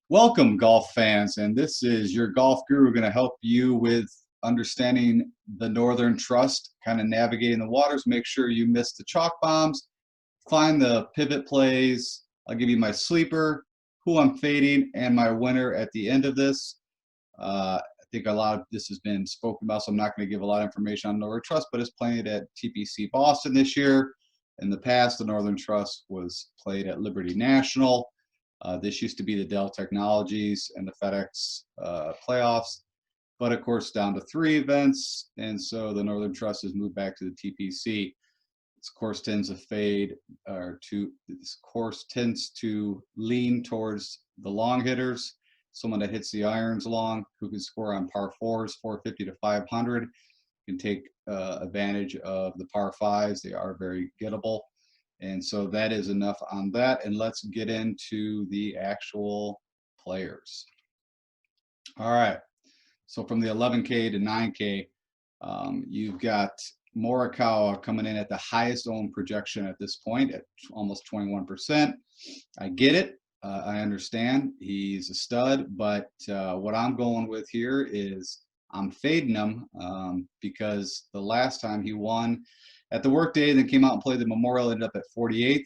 Welcome, golf fans, and this is your golf guru going to help you with understanding the Northern Trust, kind of navigating the waters, make sure you miss the chalk bombs, find the pivot plays. I'll give you my sleeper, who I'm fading, and my winner at the end of this. I think a lot of this has been spoken about, so I'm not going to give a lot of information on Northern Trust, but it's played at TPC Boston this year. In the past, the Northern Trust was played at Liberty National. This used to be the Dell Technologies and the FedEx playoffs, but of course down to 3 events, and so the Northern Trust has moved back to the TPC. This course tends to fade, this course tends to lean towards the long hitters, someone that hits the irons long, who can score on par 4s, 450 to 500, can take advantage of the par 5s. They are very gettable. And so that is enough on that, and let's get into the actual players. All right, so from the 11K to 9K, you've got Morikawa coming in at the highest owned projection at this point at almost 21%. I get it. I understand. He's a stud, but what I'm going with here is I'm fading him because the last time he won at the workday, then came out and played the Memorial, ended up at 48th.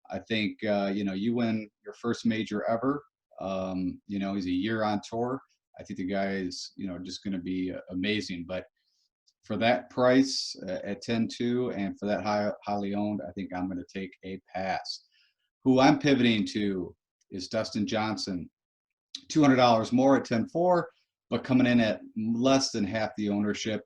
I think, you win your first major ever. He's a year on tour. I think the guy is, just going to be amazing. But for that price at 10-2 and for that highly owned, I think I'm going to take a pass. Who I'm pivoting to is Dustin Johnson. $200 more at 10-4, but coming in at less than half the ownership.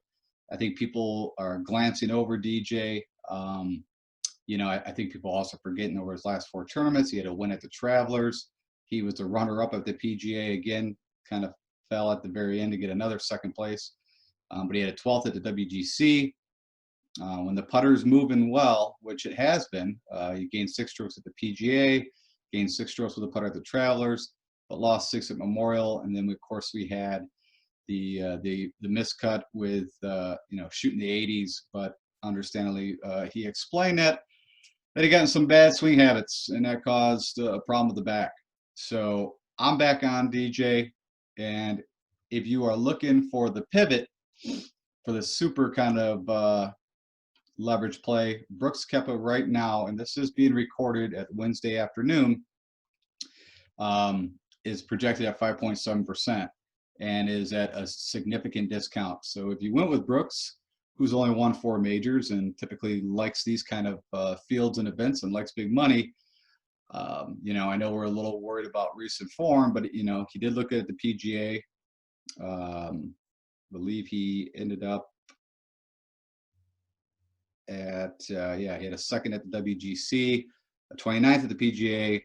I think people are glancing over DJ. I think people also forgetting over his last 4 tournaments. He had a win at the Travelers. He was the runner-up of the PGA again, kind of fell at the very end to get another second place. But he had a 12th at the WGC. When the putter's moving well, which it has been, he gained 6 strokes at the PGA, gained 6 strokes with the putter at the Travelers, but lost 6 at Memorial. And then, of course, we had the miscut with shooting the 80s, but understandably he explained that he got in some bad swing habits, and that caused a problem with the back. So I'm back on DJ, and if you are looking for the pivot for the super kind of leverage play, Brooks Koepka right now, and this is being recorded at Wednesday afternoon, is projected at 5.7%. and is at a significant discount. So if you went with Brooks, who's only won 4 majors and typically likes these kind of fields and events and likes big money, I know we're a little worried about recent form, but he did look at the PGA. Believe he ended up at he had a second at the WGC, a 29th at the PGA.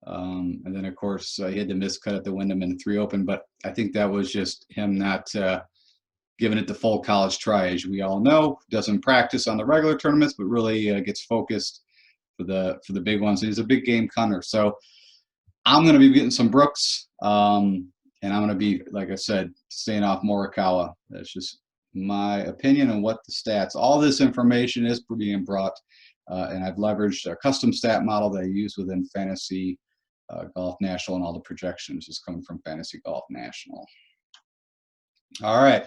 And then, of course, he had the miscut at the Wyndham and 3 Open, but I think that was just him not giving it the full college try. As we all know, doesn't practice on the regular tournaments, but really gets focused for the big ones. He's a big game punter. So I'm going to be getting some Brooks, and I'm going to be, like I said, staying off Morikawa. That's just my opinion on what the stats. All this information is being brought, and I've leveraged a custom stat model that I use within Fantasy Golf National, and all the projections is coming from Fantasy Golf National. All right,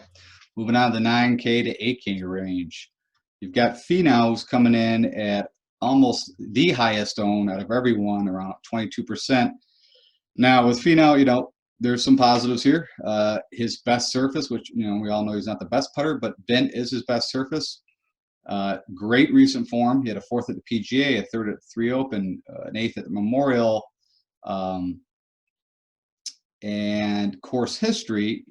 moving on to the 9K to 8K range. You've got Finau, who's coming in at almost the highest own out of everyone, around 22%. Now with Finau, there's some positives here. His best surface, which we all know he's not the best putter, but bent is his best surface. Great recent form. He had a 4th at the PGA, a 3rd at the 3 Open, an 8th at the Memorial. And course history,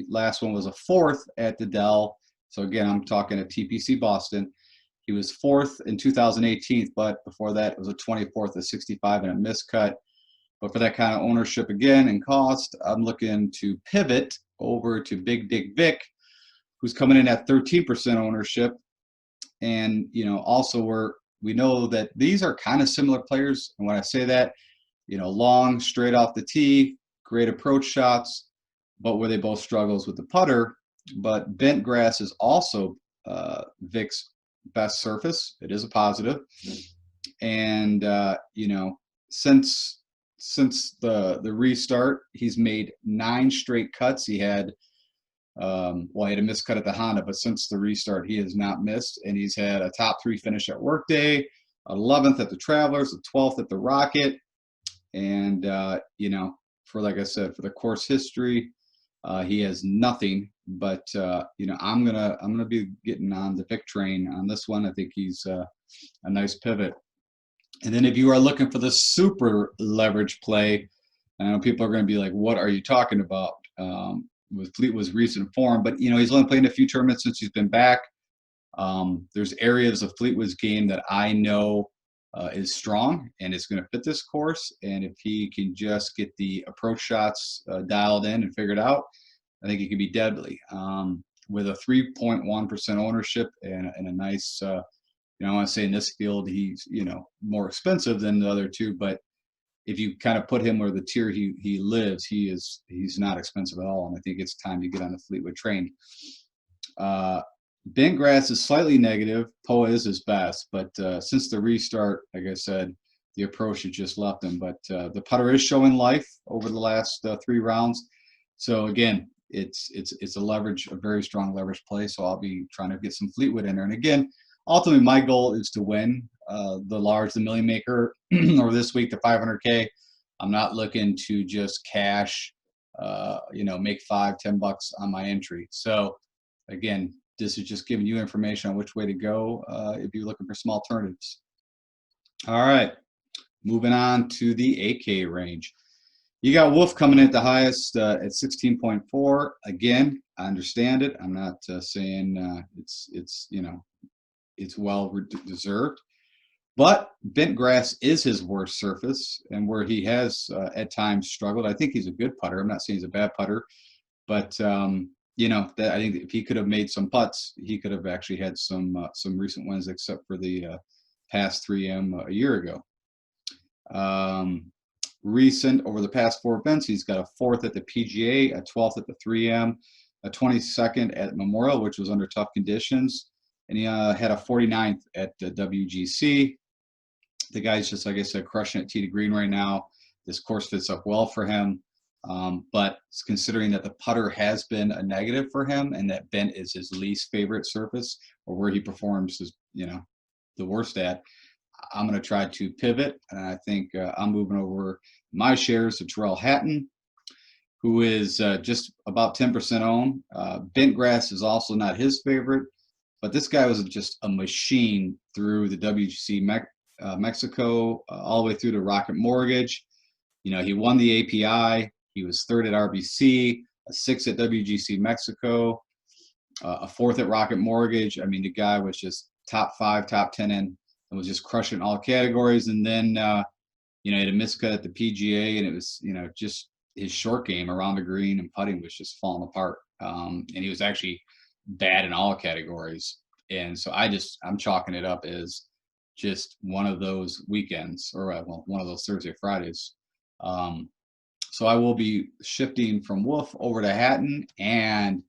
last one was a 4th at the Dell. So again, I'm talking at TPC Boston. He was 4th in 2018, but before that it was a 24th at 65 and a miscut. But for that kind of ownership again and cost, I'm looking to pivot over to Big Dick Vic, who's coming in at 13% ownership. And also we know that these are kind of similar players. And when I say that, long, straight off the tee, great approach shots, but where they both struggles with the putter, but bent grass is also Vic's best surface. It is a positive, and you know, since the restart, he's made 9 straight cuts. He had well, he had a miscut at the Honda, but since the restart, he has not missed, and he's had a top 3 finish at Workday, 11th at the Travelers, the 12th at the Rocket, and you know, for like I said, for the course history, he has nothing. But you know, I'm gonna be getting on the Vic train on this one. I think he's a nice pivot. And then if you are looking for the super leverage play, I know people are going to be like, "What are you talking about?" With Fleetwood's recent form, but you know, he's only played in a few tournaments since he's been back. There's areas of Fleetwood's game that I know is strong and it's going to fit this course. And if he can just get the approach shots dialed in and figured out, I think he could be deadly. With a 3.1% ownership and a nice, you know, I want to say in this field, he's, you know, more expensive than the other two, but if you kind of put him where the tier he lives, he's not expensive at all. And I think it's time to get on the Fleetwood train. Bent grass is slightly negative. Poa is his best, but since the restart, like I said, the approach has just left him. But the putter is showing life over the last 3 rounds. So again, it's a very strong leverage play. So I'll be trying to get some Fleetwood in there. And again, ultimately, my goal is to win the Million Maker, or this week the 500K. I'm not looking to just cash, you know, make $5-10 on my entry. So again, this is just giving you information on which way to go if you're looking for some alternatives. All right, moving on to the 8K range. You got Wolf coming in at the highest at 16.4. Again, I understand it. I'm not saying it's you know, it's well deserved. But bent grass is his worst surface, and where he has at times struggled. I think he's a good putter. I'm not saying he's a bad putter, but you know, that I think if he could have made some putts, he could have actually had some recent wins, except for the past 3M a year ago. Recent over the past 4 events, he's got a 4th at the PGA, a 12th at the 3M, a 22nd at Memorial, which was under tough conditions, and he had a 49th at the WGC. The guy's just, like I said, crushing it tee to green right now. This course fits up well for him. But considering that the putter has been a negative for him and that bent is his least favorite surface, or where he performs is, you know, the worst at, I'm going to try to pivot. And I think I'm moving over my shares to Terrell Hatton, who is just about 10% owned. Bent grass is also not his favorite, but this guy was just a machine through the WGC Mexico, all the way through to Rocket Mortgage. You know, he won the API. He was 3rd at RBC, a 6th at WGC Mexico, a 4th at Rocket Mortgage. I mean, the guy was just top 5, top 10 and was just crushing all categories. And then, you know, he had a miscut at the PGA, and it was, you know, just his short game around the green and putting was just falling apart. And he was actually bad in all categories. And so I'm chalking it up as just one of those weekends, or well, one of those Thursday, Fridays. So I will be shifting from Wolf over to Hatton, and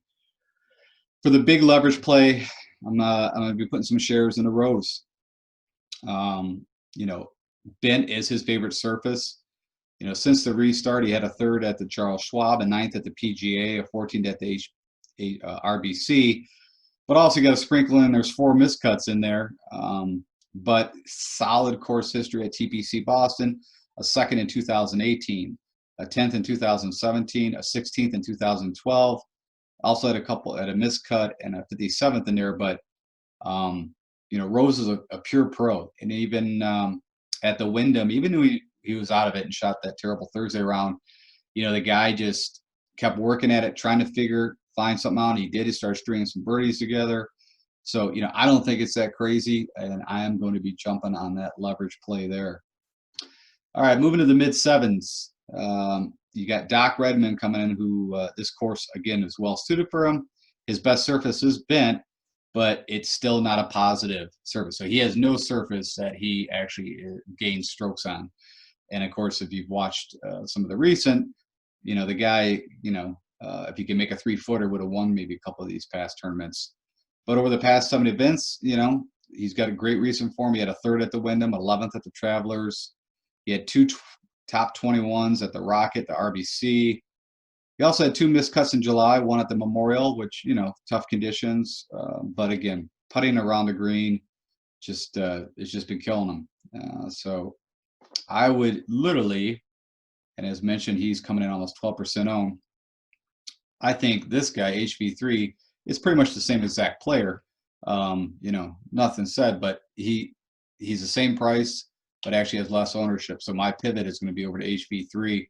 for the big leverage play, I'm going to be putting some shares in the Rose. You know, bent is his favorite surface. You know, since the restart, he had a 3rd at the Charles Schwab, a 9th at the PGA, a 14th at the RBC, but also got a sprinkle in. There's 4 miscuts in there. But solid course history at TPC Boston, a 2nd in 2018, a 10th in 2017, a 16th in 2012. Also had a couple at a miscut and a 57th in there. But you know, Rose is a pure pro, and even at the Wyndham, even though he was out of it and shot that terrible Thursday round, you know, the guy just kept working at it, trying to find something out. He did. He started stringing some birdies together. So, you know, I don't think it's that crazy, and I am going to be jumping on that leverage play there. All right, moving to the mid-7s. You got Doc Redman coming in, who this course, again, is well suited for him. His best surface is bent, but it's still not a positive surface. So he has no surface that he actually gains strokes on. And, of course, if you've watched some of the recent, you know, the guy, you know, if he can make a 3-footer, would have won maybe a couple of these past tournaments. But over the past 7 events, he's got a great recent form. He had a 3rd at the Wyndham, 11th at the Travelers. He had 2 top 21s at the Rocket, the RBC. He also had 2 missed cuts in July, 1 at the Memorial, which, tough conditions. But again, putting around the green, it's just been killing him. So I would literally, and as mentioned, he's coming in almost 12% owned. I think this guy, HV3, is pretty much the same exact player. Nothing said, but he's the same price, but actually has less ownership. So my pivot is going to be over to HV3.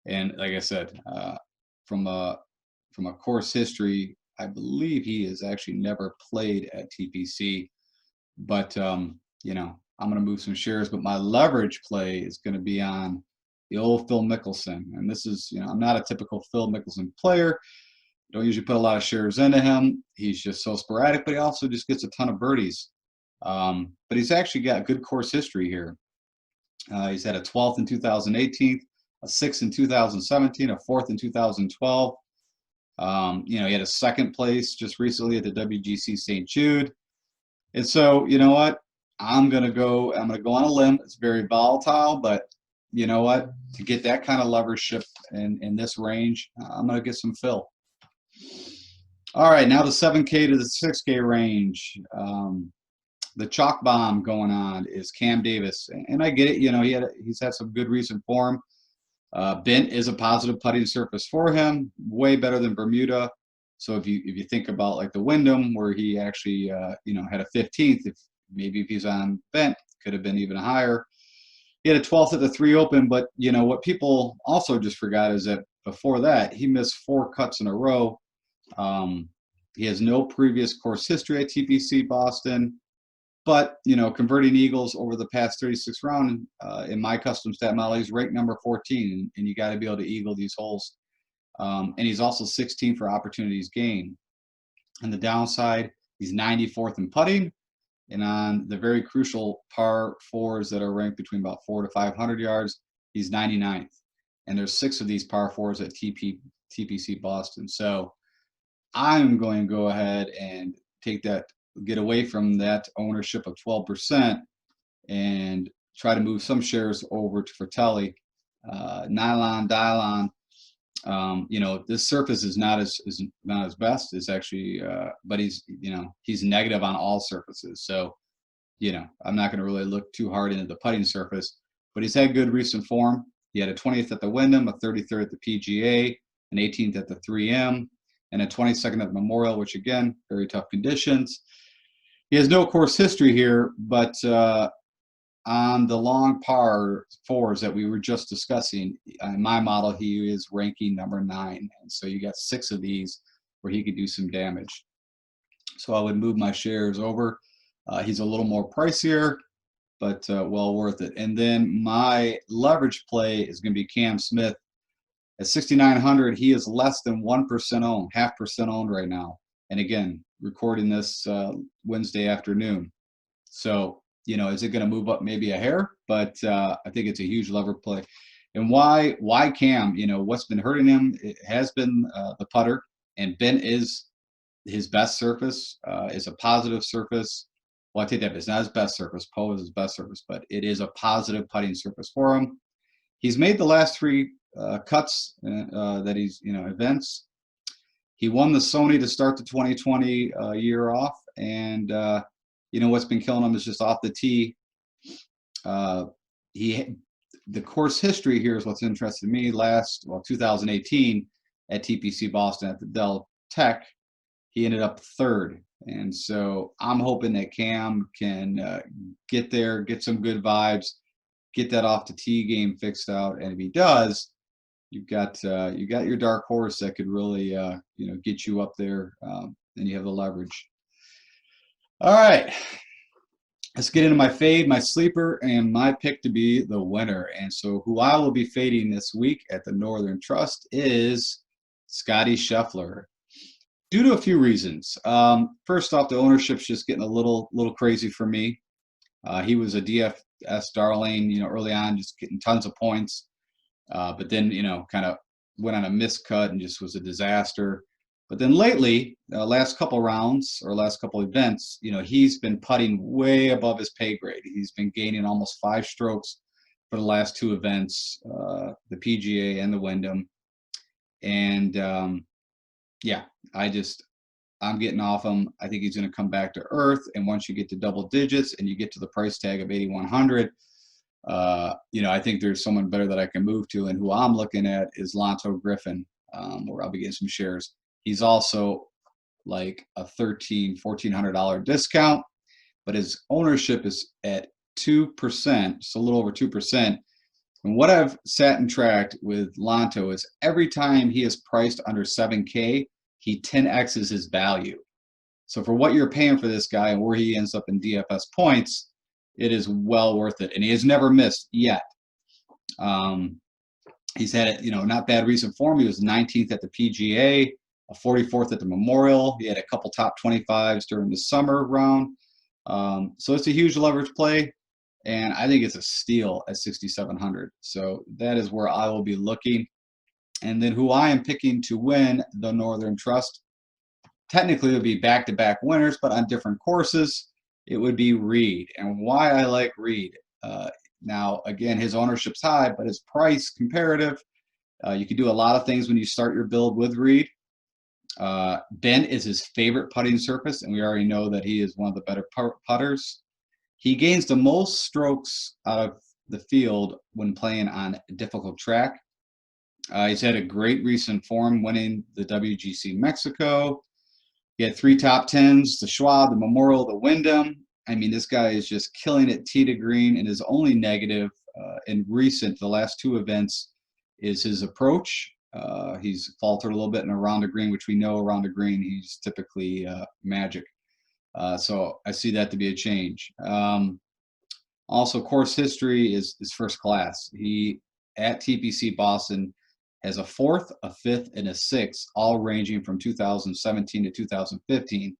And like I said, from a course history, I believe he has actually never played at TPC. But I'm going to move some shares. But my leverage play is going to be on the old Phil Mickelson. And this is, I'm not a typical Phil Mickelson player. Don't usually put a lot of shares into him. He's just so sporadic, but he also just gets a ton of birdies. But he's actually got good course history here. He's had a 12th in 2018, a 6th in 2017, a 4th in 2012. He had a 2nd place just recently at the WGC St. Jude. And so, you know what? I'm gonna go on a limb. It's very volatile, but you know what? To get that kind of leverage in this range, I'm gonna get some Phil. All right, now the 7K to the 6K range. The chalk bomb going on is Cam Davis, and I get it. He's had some good recent form. Bent is a positive putting surface for him, way better than Bermuda. So if you think about like the Wyndham, where he actually had a 15th, if he's on Bent, could have been even higher. He had a 12th at the 3 Open, but what people also just forgot is that before that he missed 4 cuts in a row. He has no previous course history at TPC Boston, but converting eagles over the past 36 rounds in my custom stat model, he's ranked number 14, and you got to be able to eagle these holes. And he's also 16 for opportunities gained. On the downside, he's 94th in putting, and on the very crucial par 4s that are ranked between about 400 to 500 yards, he's 99th. And there's 6 of these par 4s at TPC Boston. So I'm going to go ahead and get away from that ownership of 12% and try to move some shares over to Fratelli. Nylon, Dylon. This surface is not his best. It's actually, but he's negative on all surfaces. So, I'm not going to really look too hard into the putting surface, but he's had good recent form. He had a 20th at the Wyndham, a 33rd at the PGA, an 18th at the 3M, and a 22nd at the Memorial, which again, very tough conditions. He has no course history here, but on the long par 4s that we were just discussing, in my model, he is ranking number 9. And so you got 6 of these where he could do some damage. So I would move my shares over. He's a little more pricier, but well worth it. And then my leverage play is going to be Cam Smith. At 6,900, he is less than 1% owned, 0.5% owned right now. And again, recording this Wednesday afternoon. So, is it going to move up maybe a hair? But I think it's a huge lever play. And why Cam? What's been hurting him? It has been the putter, and Bent is his best surface, is a positive surface. Well, I take that, it's not his best surface. Poe is his best surface, but it is a positive putting surface for him. He's made the last 3 cuts that he's, events. He won the Sony to start the 2020 year off, and what's been killing him is just off the tee. The course history here is what's interested me. 2018 at TPC Boston at the Dell Tech, he ended up 3rd, and so I'm hoping that Cam can get there, get some good vibes, get that off the tee game fixed out, and if he does, you got your dark horse that could really get you up there, and you have the leverage. All right, let's get into my fade, my sleeper, and my pick to be the winner. And so who I will be fading this week at the Northern Trust is Scotty Scheffler, due to a few reasons. First off, the ownership's just getting a little crazy for me. He was a DFS darling, early on, just getting tons of points. But then, kind of went on a miscut and just was a disaster. But then lately, last couple rounds or last couple events, you know, he's been putting way above his pay grade. He's been gaining almost 5 strokes for the last 2 events, the PGA and the Wyndham. And yeah, I'm getting off him. I think he's going to come back to earth. And once you get to double digits and you get to the price tag of 8,100, you know, I think there's someone better that I can move to. And who I'm looking at is Lonto Griffin, where I'll be getting some shares. He's also like a $1,400 discount, but his ownership is at 2%, so a little over 2%. And what I've sat and tracked with Lonto is every time he is priced under 7K, he 10x's his value. So for what you're paying for this guy and where he ends up in DFS points, it is well worth it. And he has never missed yet. He's had, you know, not bad recent form. He was 19th at the PGA, a 44th at the Memorial. He had a couple top 25s during the summer round. So it's a huge leverage play, and I think it's a steal at 6,700. So that is where I will be looking. And then who I am picking to win the Northern Trust, technically it would be back-to-back winners, but on different courses, it would be Reed. And why I like Reed, now again, his ownership's high, but his price comparative, you can do a lot of things when you start your build with Reed. Bent is his favorite putting surface, and we already know that he is one of the better putters. He gains the most strokes out of the field when playing on a difficult track. He's had a great recent form, winning the WGC Mexico. He had 3 top 10s, the Schwab, the Memorial, the Wyndham. I mean, this guy is just killing it tee to green, and his only negative in the last 2 events, is his approach. He's faltered a little bit in around the green, which we know around the green he's typically magic. So I see that to be a change. Also, course history is first class. He, at TPC Boston, has a 4th, a 5th, and a 6th, all ranging from 2017 to 2015.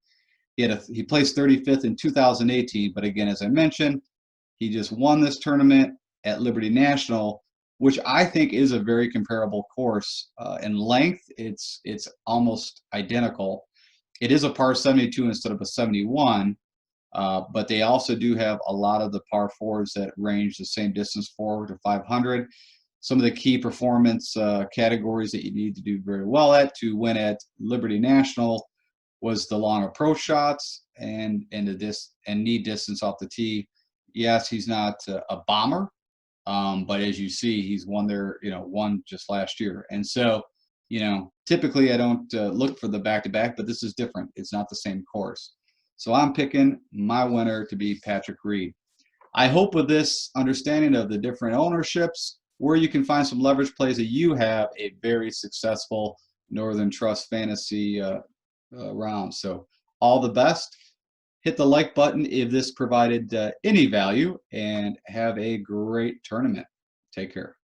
He placed 35th in 2018, but again, as I mentioned, he just won this tournament at Liberty National, which I think is a very comparable course. In length, it's almost identical. It is a par 72 instead of a 71, but they also do have a lot of the par 4s that range the same distance, 4 to 500. Some of the key performance categories that you need to do very well at to win at Liberty National was the long approach shots and knee distance off the tee. Yes, he's not a bomber, but as you see, he's won there, won just last year. And so, typically I don't look for the back-to-back, but this is different. It's not the same course. So I'm picking my winner to be Patrick Reed. I hope with this understanding of the different ownerships, where you can find some leverage plays, that you have a very successful Northern Trust fantasy round. So all the best. Hit the like button if this provided any value, and have a great tournament. Take care.